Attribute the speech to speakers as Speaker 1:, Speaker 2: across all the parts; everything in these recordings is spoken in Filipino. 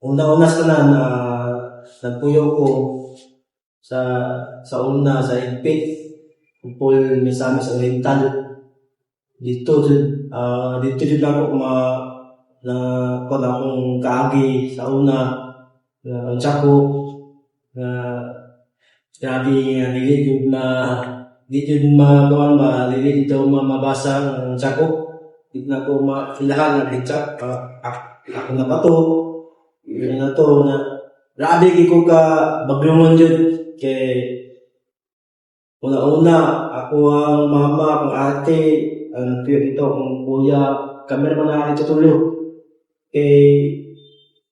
Speaker 1: una-una sa tanan na nagpuyo ko sa una sa higpit upol Misamis Oriental dito jud ako na kon akong kaagi sa una ang tsako na grabe nga di jud magawan ba dili dito mabasa ang tsako di na ko mailahan nga hitsak ako na ba to yun na to na grabe ko ka baglungon jud kay una-una ako ang mama akong ate ang tuyo dito akong kuya kami naman na tutulo kay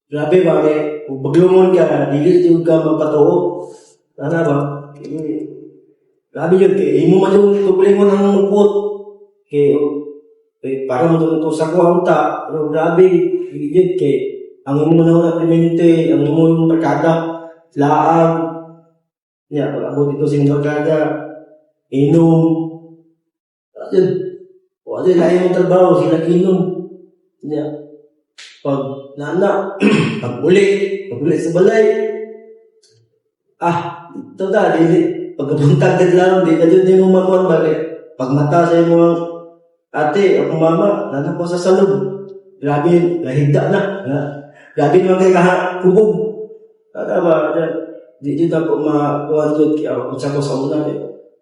Speaker 1: grabe ba kung baglungon ka dili jud ka magpatuo ana ba grabe yun kay imo man yung tubulingon ng lupot kay parang mo sa kuwanta pero grabe yun kay ang imo na primente ang imo yung barkada laang niya pag-abot ito sa barkada inom yun wala na yung trabaho sila inom niya pag pag uli sa balay ito da dili pagkabuntag ka lang, di ka dyan yung makuhan bakit? Pag mata sa iyo ate, akong mama, nana ko sa salog. Grabe, lahigda na. Grabe naman kayo kahakubog. Kata ba, di dito ako makuhan dyan, kaya ako sa ko sa una.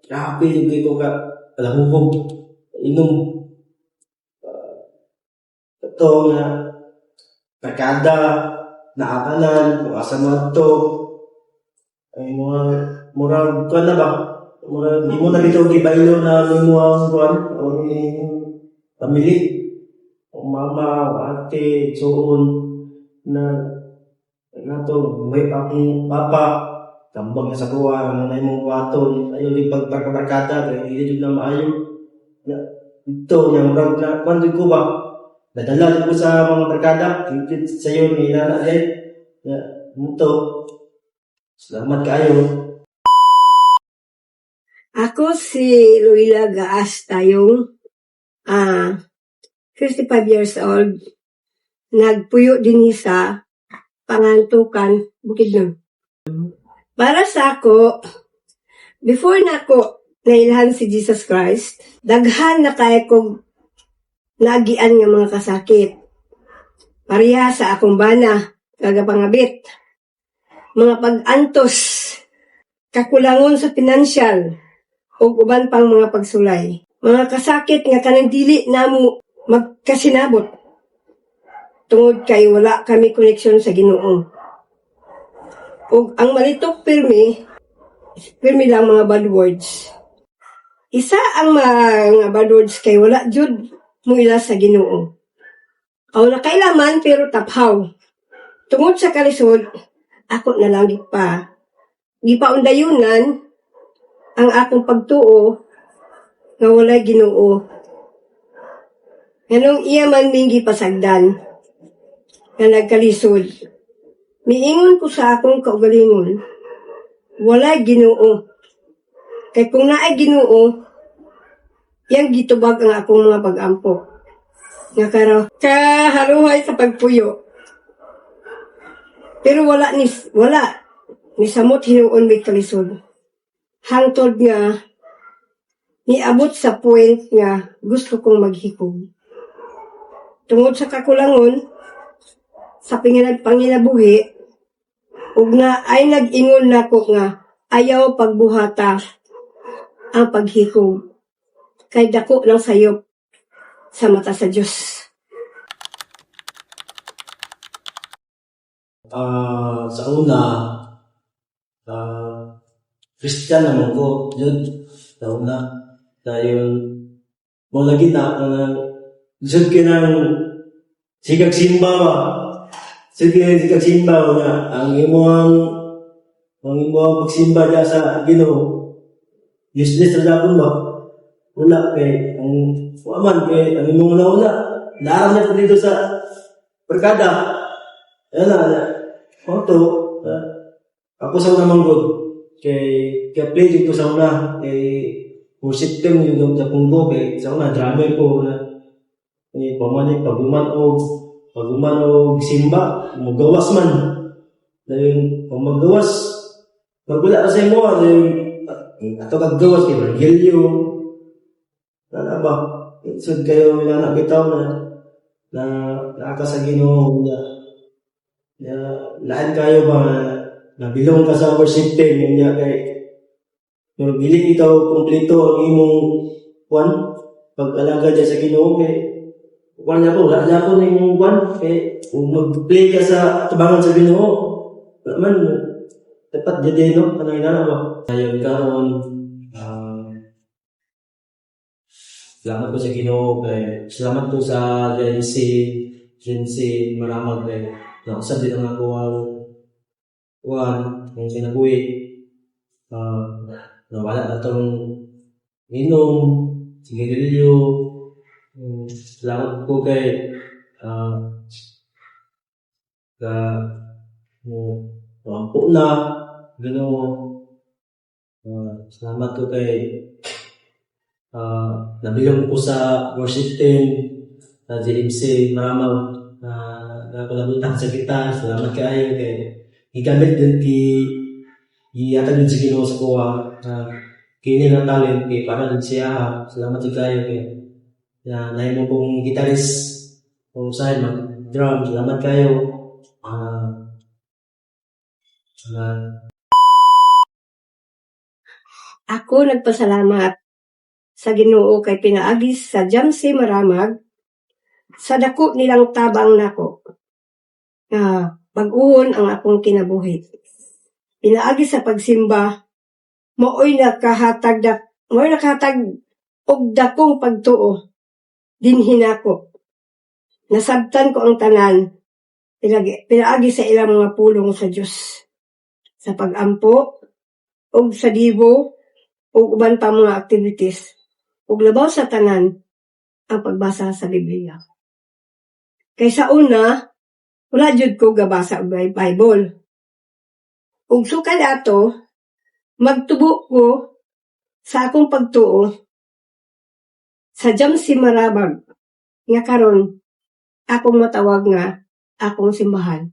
Speaker 1: Grabe, hindi ko ka palahubog. Inom. Ito nga, barkada, naakanan, kung asa mo ito. Ay murag kuan na ba? Murag di mo na bitaw gibaylo na mo ang kuan o family. O mama, o ate, suon na nato may akong papa tambag na sa kuha na imong waton ayo di pagbarkada kay dili jud na maayo. Ito yang murag na kuan ko ba? Dadala ko sa mga barkada, kit sayo ni nana din. Ito. Salamat kayo.
Speaker 2: Ako si Luila Gaas Tayong, 55 years old. Nagpuyo din sa Pangantukan, Bukidnon. Para sa ako, before na ako nailhan si Jesus Christ, daghan na kaya kong nagian nga mga kasakit. Pareha sa akong bana, kagapangabit. Mga pag-antos, kakulangon sa pinansyal, o uban pang mga pagsulay. Mga kasakit nga kanang dili namo magkasinabot. Tungod kay wala kami koneksyon sa Ginoo. O ang malitok pirmi lang mga bad words. Isa ang mga bad words kay wala jud mo ila sa Ginoo. Aw nakailaman pero taphaw. Tungod sa kalisod, ako na lang gipaundayunan ang akong pagtuo nga walay Ginoo. Nganong iya man minggi pasagdan nga nagkalisod. Miingon ko sa akong kaugalingon, walay Ginoo. Kay kung naay Ginoo, yang gitubag ang akong mga pag-ampo. Nga kaharuhay sa pagpuyo. Pero wala ni samot hinuon may kalisod. Hangtod nga niabot sa point nga gusto kong maghikog. Tungod sa kakulangon sa panginabuhi ug na ay nag-ingon nako nga ayaw pagbuhata ang paghikog kay dako lang sayop sa mata sa Dios.
Speaker 1: Sa una, Christian naman ko, yun, sa una, dahil mo lagi na, isod ka ng sigag simba ba? Sigag simba na, ang imong pagsimba niya sa Ginoo, useless na dapon ba? Wala, ang imong una, larang na dito sa barkada. Ayan na, ako sa una manggod, kay play ko sa una, worship team yung sa Punggo, kay sa una, drummer ko na, pamanik, pag-uman o, pag umano simba, magawas man. Dahil kung magawas, magwala ka sa imo, dahil ato kagawas, Evangelyo. Ano ba? Isod kayo na nakitaw na nakaka sa Ginoo na lahat kayo ba na bilong ka sa worship team niya kay biling ikaw kumpleto ang imong pag-alaga dyan sa Ginoo kay niya po, wala niya po na yung kay kung mag-play ka sa tabangan sa Ginoo naman, dapat dyan no? Ano yung ba? Ayun karon salamat po sa Ginoo kay salamat po sa Jensi maramag kay nakusab din ang ako ang sinabuhi nawala na itong inom, sigarilyo. Salamat po kay po na Ginoo. Salamat po kay nabilang po sa worship team sa JMC Maramag nakakalabutan sa kita. Salamat kayo kay igamit din iyatag din sa Ginoo sa kuha kini na talent kay para din siya. Salamat kayo kay nahin mo pong gitarist kung saan mag-drum. Salamat kayo.
Speaker 2: Ako nagpasalamat sa Ginoo kay pinaagis sa Jamsi Maramag sa dako nilang tabang nako na bag-uon ang akong kinabuhi. Pinaagi sa pagsimba, mao'y nakahatag og dakong pagtuo. Dinhin ako. Nasabtan ko ang tanan. Pinaagi sa ilang mga pulong sa Diyos. Sa pag-ampo, og sa dibo, og uban pa mga activities. Og labaw sa tanan, ang pagbasa sa Biblia. Kaysa una, wala jud ko gabasa og Bible. Ug sukad ato, magtubo ko sa akong pagtuo sa Jamsi Maramag nga karon akong matawag nga akong simbahan.